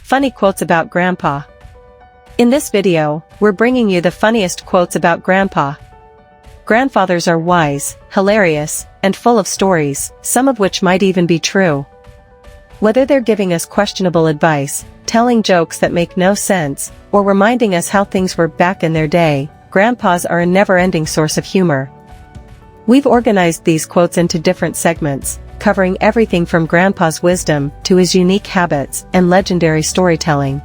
Funny quotes about Grandpa. In this video, we're bringing you the funniest quotes about Grandpa. Grandfathers are wise, hilarious, and full of stories, some of which might even be true. Whether they're giving us questionable advice, telling jokes that make no sense, or reminding us how things were back in their day, grandpas are a never-ending source of humor. We've organized these quotes into different segments, covering everything from Grandpa's wisdom to his unique habits and legendary storytelling.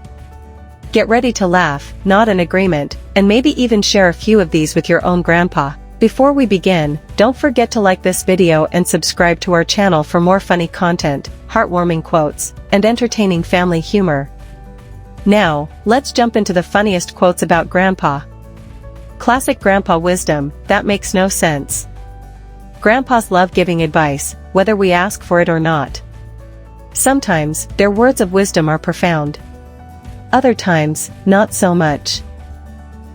Get ready to laugh, nod in agreement, and maybe even share a few of these with your own grandpa. Before we begin, don't forget to like this video and subscribe to our channel for more funny content, heartwarming quotes, and entertaining family humor. Now, let's jump into the funniest quotes about Grandpa. Classic Grandpa wisdom, that makes no sense. Grandpas love giving advice, whether we ask for it or not. Sometimes, their words of wisdom are profound. Other times, not so much.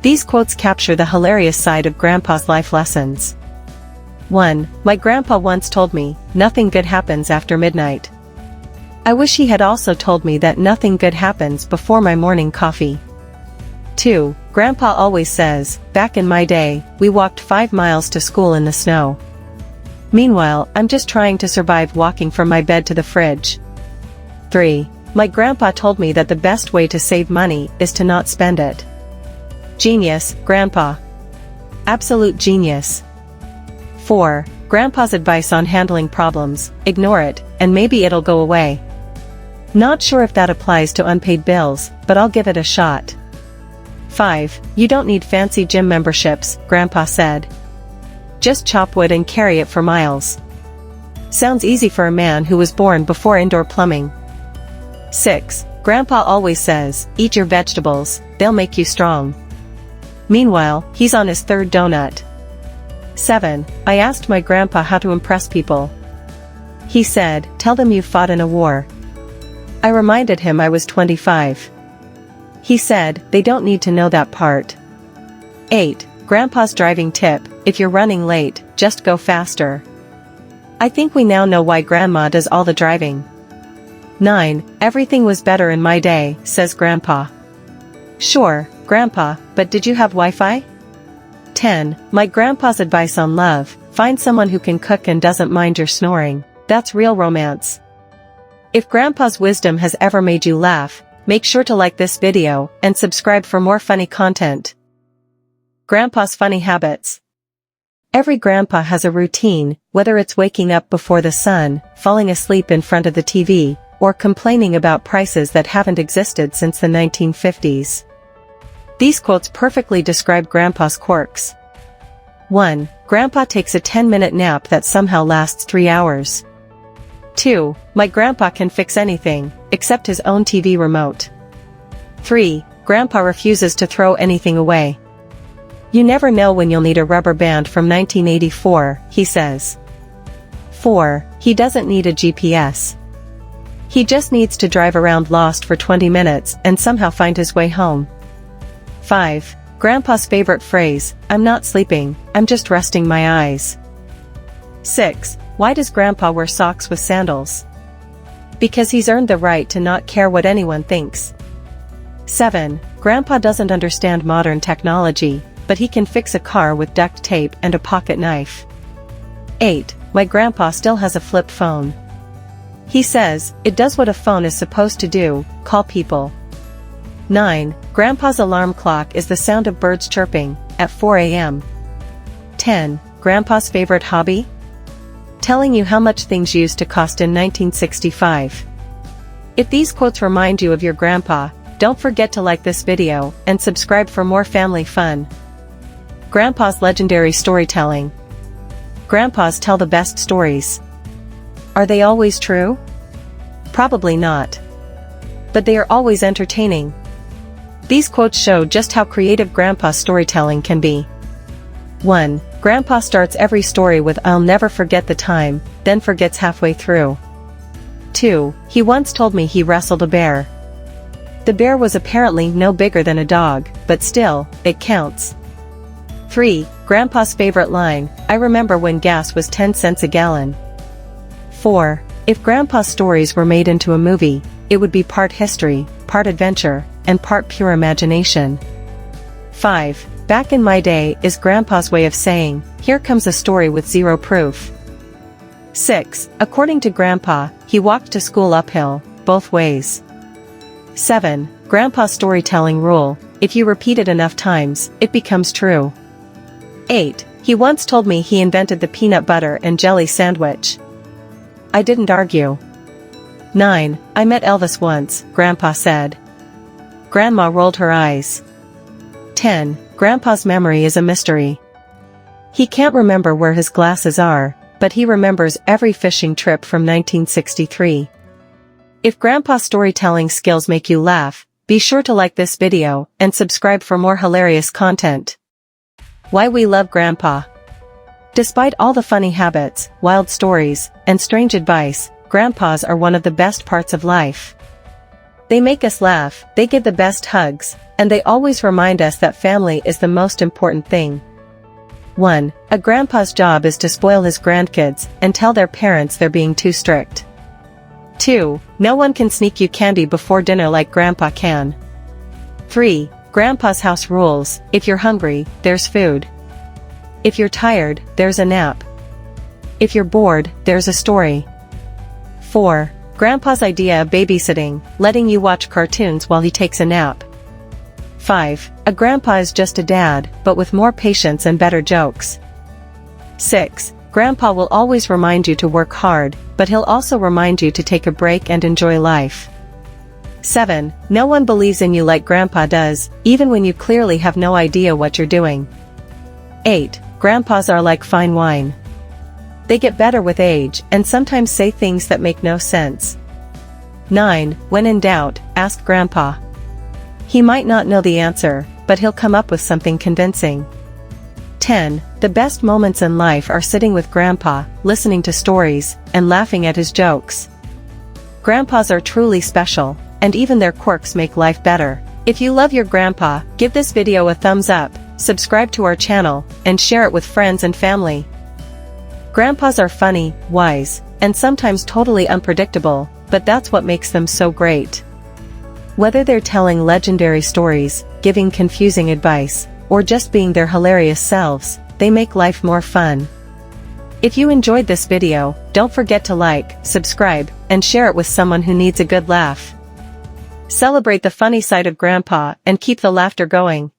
These quotes capture the hilarious side of Grandpa's life lessons. 1. My grandpa once told me, nothing good happens after midnight. I wish he had also told me that nothing good happens before my morning coffee. 2. Grandpa always says, back in my day, we walked 5 miles to school in the snow. Meanwhile, I'm just trying to survive walking from my bed to the fridge. 3. My grandpa told me that the best way to save money is to not spend it. Genius, Grandpa. Absolute genius. 4. Grandpa's advice on handling problems, ignore it, and maybe it'll go away. Not sure if that applies to unpaid bills, but I'll give it a shot. 5. You don't need fancy gym memberships, Grandpa said. Just chop wood and carry it for miles. Sounds easy for a man who was born before indoor plumbing. 6. Grandpa always says, eat your vegetables, they'll make you strong. Meanwhile, he's on his 3rd donut. 7. I asked my grandpa how to impress people. He said, tell them you fought in a war. I reminded him I was 25. He said, they don't need to know that part. 8. Grandpa's driving tip, if you're running late, just go faster. I think we now know why Grandma does all the driving. 9. Everything was better in my day, says Grandpa. Sure, Grandpa, but did you have Wi-Fi? 10. My grandpa's advice on love, find someone who can cook and doesn't mind your snoring, that's real romance. If Grandpa's wisdom has ever made you laugh, make sure to like this video and subscribe for more funny content. Grandpa's funny habits. Every grandpa has a routine, whether it's waking up before the sun, falling asleep in front of the TV, or complaining about prices that haven't existed since the 1950s. These quotes perfectly describe Grandpa's quirks. 1. Grandpa takes a 10-minute nap that somehow lasts 3 hours. 2. My grandpa can fix anything, except his own TV remote. 3. Grandpa refuses to throw anything away. You never know when you'll need a rubber band from 1984, he says. 4. He doesn't need a GPS. He just needs to drive around lost for 20 minutes and somehow find his way home. 5. Grandpa's favorite phrase, I'm not sleeping, I'm just resting my eyes. 6. Why does Grandpa wear socks with sandals? Because he's earned the right to not care what anyone thinks. 7. Grandpa doesn't understand modern technology, but he can fix a car with duct tape and a pocket knife. 8. My grandpa still has a flip phone. He says, it does what a phone is supposed to do, call people. 9. Grandpa's alarm clock is the sound of birds chirping, at 4 a.m. 10. Grandpa's favorite hobby? Telling you how much things used to cost in 1965. If these quotes remind you of your grandpa, don't forget to like this video and subscribe for more family fun. Grandpa's legendary storytelling. Grandpas tell the best stories. Are they always true? Probably not. But they are always entertaining. These quotes show just how creative Grandpa's storytelling can be. 1. Grandpa starts every story with I'll never forget the time, then forgets halfway through. 2. He once told me he wrestled a bear. The bear was apparently no bigger than a dog, but still, it counts. 3. Grandpa's favorite line, I remember when gas was 10 cents a gallon. 4. If Grandpa's stories were made into a movie, it would be part history, part adventure, and part pure imagination. 5. Back in my day is Grandpa's way of saying, here comes a story with zero proof. 6. According to Grandpa, he walked to school uphill, both ways. 7. Grandpa's storytelling rule, if you repeat it enough times, it becomes true. 8. He once told me he invented the peanut butter and jelly sandwich. I didn't argue. 9. I met Elvis once, Grandpa said. Grandma rolled her eyes. 10. Grandpa's memory is a mystery. He can't remember where his glasses are, but he remembers every fishing trip from 1963. If Grandpa's storytelling skills make you laugh, be sure to like this video and subscribe for more hilarious content. Why we love Grandpa. Despite all the funny habits, wild stories, and strange advice, Grandpas are one of the best parts of life. They make us laugh, they give the best hugs, and they always remind us that family is the most important thing. 1. A grandpa's job is to spoil his grandkids and tell their parents they're being too strict. 2. No one can sneak you candy before dinner like Grandpa can. 3. Grandpa's house rules, if you're hungry, there's food. If you're tired, there's a nap. If you're bored, there's a story. 4. Grandpa's idea of babysitting, letting you watch cartoons while he takes a nap. 5. A grandpa is just a dad, but with more patience and better jokes. 6. Grandpa will always remind you to work hard, but he'll also remind you to take a break and enjoy life. 7. No one believes in you like Grandpa does, even when you clearly have no idea what you're doing. 8. Grandpas are like fine wine. They get better with age and sometimes say things that make no sense. 9. When in doubt, ask Grandpa. He might not know the answer, but he'll come up with something convincing. 10. The best moments in life are sitting with Grandpa, listening to stories, and laughing at his jokes. Grandpas are truly special, and even their quirks make life better. If you love your grandpa, give this video a thumbs up, subscribe to our channel, and share it with friends and family. Grandpas are funny, wise, and sometimes totally unpredictable, but that's what makes them so great. Whether they're telling legendary stories, giving confusing advice, or just being their hilarious selves, they make life more fun. If you enjoyed this video, don't forget to like, subscribe, and share it with someone who needs a good laugh. Celebrate the funny side of Grandpa and keep the laughter going.